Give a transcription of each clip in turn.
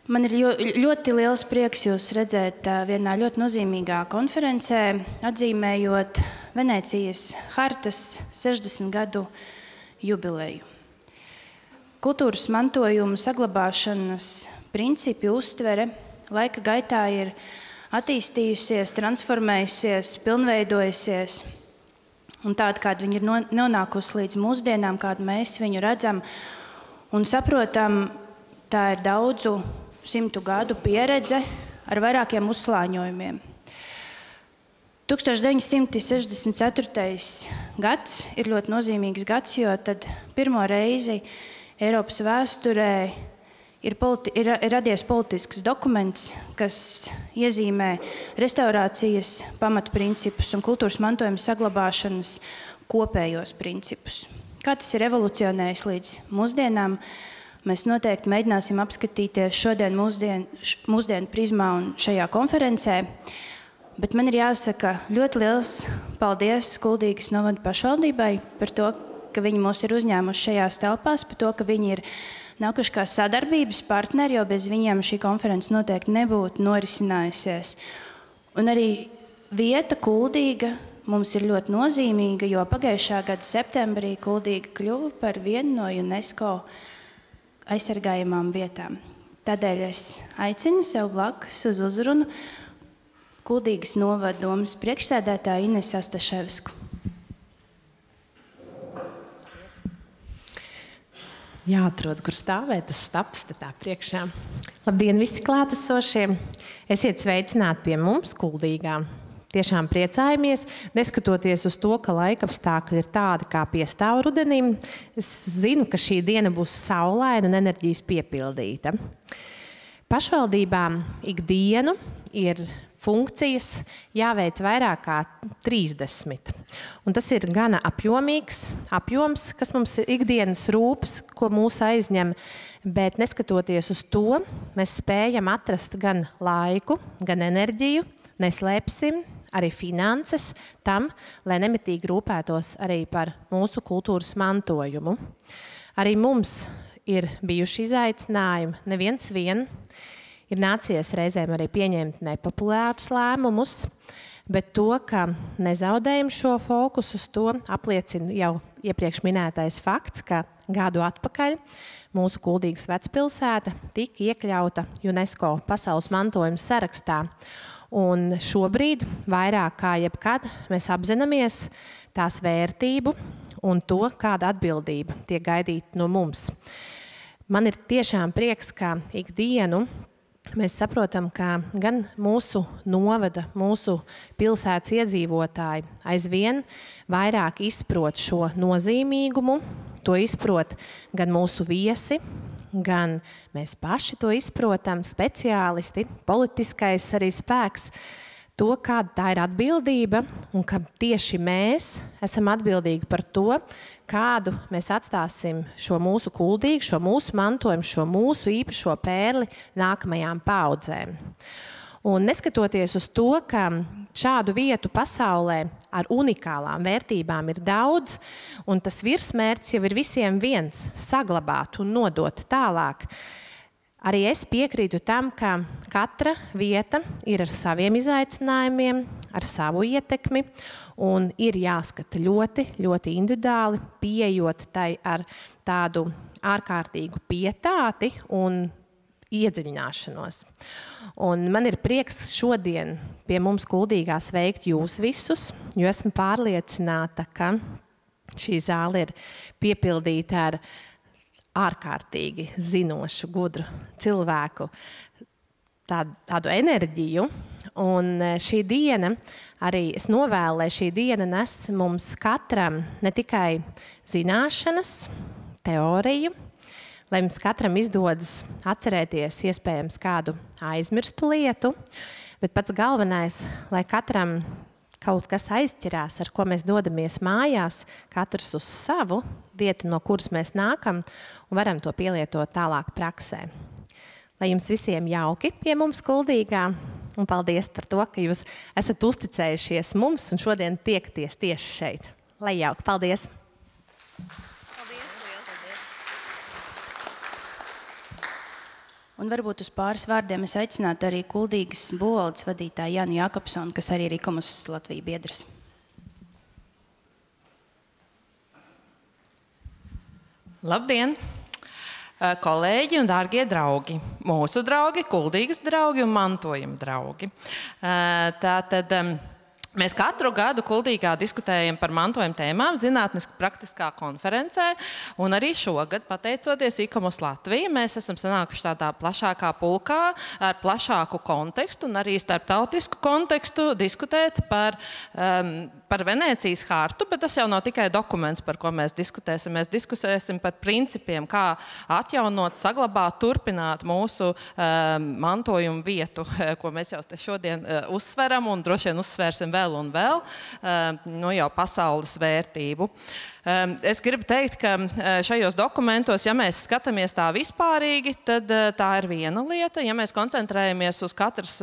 Man ir ļoti liels prieks jūs redzēt vienā ļoti nozīmīgā konferencē, atzīmējot Venēcijas hartas 60 gadu jubileju. Kultūras mantojuma saglabāšanas principi uztvere laika gaitā ir attīstījusies, transformējusies, pilnveidojusies. Un tāda, kāda viņa ir nonākusi līdz mūsdienām, kādu mēs viņu redzam un saprotam, tā ir daudzu 100 gadu pieredze ar vairākiem uzslāņojumiem. 1964. gads ir ļoti nozīmīgs gads, jo tad pirmo reizi Eiropas vēsturē ir radies politisks dokuments, kas iezīmē restaurācijas pamatprincipus un kultūras mantojuma saglabāšanas kopējos principus. Kā tas ir evolucionējis līdz mūsdienām, mēs noteikti mēģināsim apskatīties šodien mūsdienu prizmā un šajā konferencē, bet man ir jāsaka ļoti liels paldies Kuldīgas novada pašvaldībai par to, ka viņi mūs ir uzņēmuši šajās telpās, par to, ka viņi ir nākuši kā sadarbības partneri, jo bez viņiem šī konference noteikti nebūtu norisinājusies. Un arī vieta Kuldīga mums ir ļoti nozīmīga, jo pagājušā gada septembrī Kuldīga kļuva par vienu no UNESCO aizsargājamām vietām. Tādēļ es aicinu sev blakus uz uzrunu Kuldīgas novada domas priekšsēdētāju Inesu Astaševsku. Jāatrod, kur stāvēt, tas staps te tā priekšā. Labdien visi klātesošie! Esiet sveicināti pie mums Kuldīgā. Tiešām priecājamies, neskatoties uz to, ka laikapstākļi ir tādi, kā piestāv rudenim. Es zinu, ka šī diena būs saulaina un enerģijas piepildīta. Pašvaldībām ikdienu ir funkcijas jāveic vairāk kā 30. Un tas ir gana apjoms, kas mums ir ikdienas rūpes, ko mūs aizņem, bet neskatoties uz to, mēs spējam atrast gan laiku, gan enerģiju, neslēpsim, arī finanses tam, lai nemitīgi rūpētos arī par mūsu kultūras mantojumu. Arī mums ir bijuši izaicinājumi, neviens vien. Ir nācies reizēm arī pieņemt nepopulārus lēmumus, bet to, ka nezaudējam šo fokusu, uz to apliecina jau iepriekš minētais fakts, ka gadu atpakaļ mūsu Kuldīgas vecpilsēta tika iekļauta UNESCO pasaules mantojuma sarakstā. Un šobrīd, vairāk kā jebkad, mēs apzināmies tās vērtību un to, kāda atbildība tiek gaidīta no mums. Man ir tiešām prieks, ka ikdienu mēs saprotam, ka gan mūsu novada, mūsu pilsētas iedzīvotāji aizvien vairāk izprot šo nozīmīgumu, to izprot gan mūsu viesi, gan mēs paši to izprotam, speciālisti, politiskais arī spēks, to, kāda tā ir atbildība un ka tieši mēs esam atbildīgi par to, kādu mēs atstāsim šo mūsu Kuldīgu, šo mūsu mantojumu, šo mūsu īpašo pērli nākamajām paudzēm. Un neskatoties uz to, ka šādu vietu pasaulē ar unikālām vērtībām ir daudz, un tas virsmērķis jau ir visiem viens – saglabāt un nodot tālāk. Arī es piekrītu tam, ka katra vieta ir ar saviem izaicinājumiem, ar savu ietekmi, un ir jāskata ļoti, ļoti individuāli, pieejot tai ar tādu ārkārtīgu pietāti un iedziļināšanos. Un man ir prieks šodien pie mums Kuldīgā sveikt jūs visus, jo esmu pārliecināta, ka šī zāle ir piepildīta ar ārkārtīgi zinošu, gudru cilvēku tādu enerģiju. Un šī diena, arī es novēlu, lai šī diena nes mums katram ne tikai zināšanas, teoriju, lai mums katram izdodas atcerēties iespējams kādu aizmirstu lietu, bet pats galvenais, lai katram kaut kas aizķirās, ar ko mēs dodamies mājās, katrs uz savu vietu, no kuras mēs nākam, un varam to pielietot tālāk praksē. Lai jums visiem jauki pie mums Kuldīgā, un paldies par to, ka jūs esat uzticējušies mums un šodien tiekaties tieši šeit. Lai jauki, paldies! Un varbūt uz pāris vārdiem es aicinātu arī Kuldīgas būvvaldes vadītāju Jānu Jākapsonu, kas arī ir ICOMOS Latvija biedrs. Labdien! Kolēģi un dārgie draugi, mūsu draugi, Kuldīgas draugi un mantojuma draugi. Tātad mēs katru gadu Kuldīgā diskutējam par mantojuma tēmām zinātniski praktiskā konferencē, un arī šogad, pateicoties ICOMOS Latvija, mēs esam sanākuši tādā plašākā pulkā ar plašāku kontekstu un arī starptautisku kontekstu diskutēt par Venēcijas hartu, bet tas jau nav tikai dokuments, par ko mēs diskutēsim. Mēs diskusēsim par principiem, kā atjaunot, saglabāt, turpināt mūsu mantojumu vietu, ko mēs jau šodien uzsveram un droši vien uzsvērsim vēl un vēl, jau pasaules vērtību. Es gribu teikt, ka šajos dokumentos, ja mēs skatāmies tā vispārīgi, tad tā ir viena lieta. Ja mēs koncentrējamies uz katras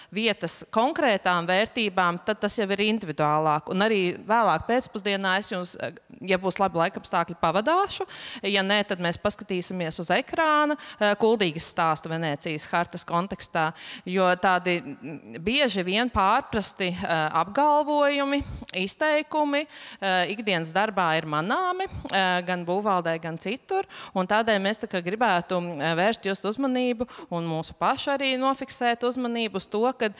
vietas konkrētām vērtībām, tad tas jau ir individuālāk. Un arī vēlāk pēcpusdienā es jums, ja būs labi laikapstākļi, pavadāšu. Ja nē, tad mēs paskatīsimies uz ekrāna Kuldīgas stāstu Venēcijas hartas kontekstā, jo tādi bieži vien pārprasti apgalvojumi, izteikumi ikdienas darbā ir manāmi, gan būvvaldē, gan citur, un tādēļ mēs gribētu vērst jūsu uzmanību un mūsu pašu arī nofiksēt uzmanību uz to, ka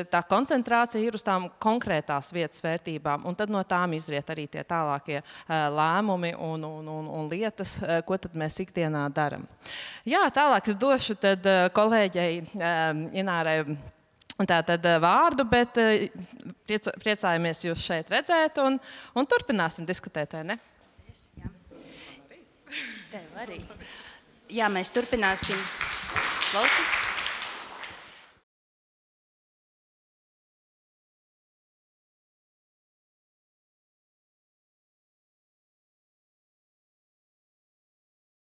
tā koncentrācija ir uz tām konkrētās vietas vērtībām, un tad no tām izriet arī tie tālākie lēmumi un lietas, ko tad mēs ikdienā daram. Jā, tālāk es došu tad kolēģei Inārai tātad vārdu, bet priecājamies jūs šeit redzēt un turpināsim diskutēt, vai ne? Jā. Tev arī. Jā, mēs turpināsim. Klausi.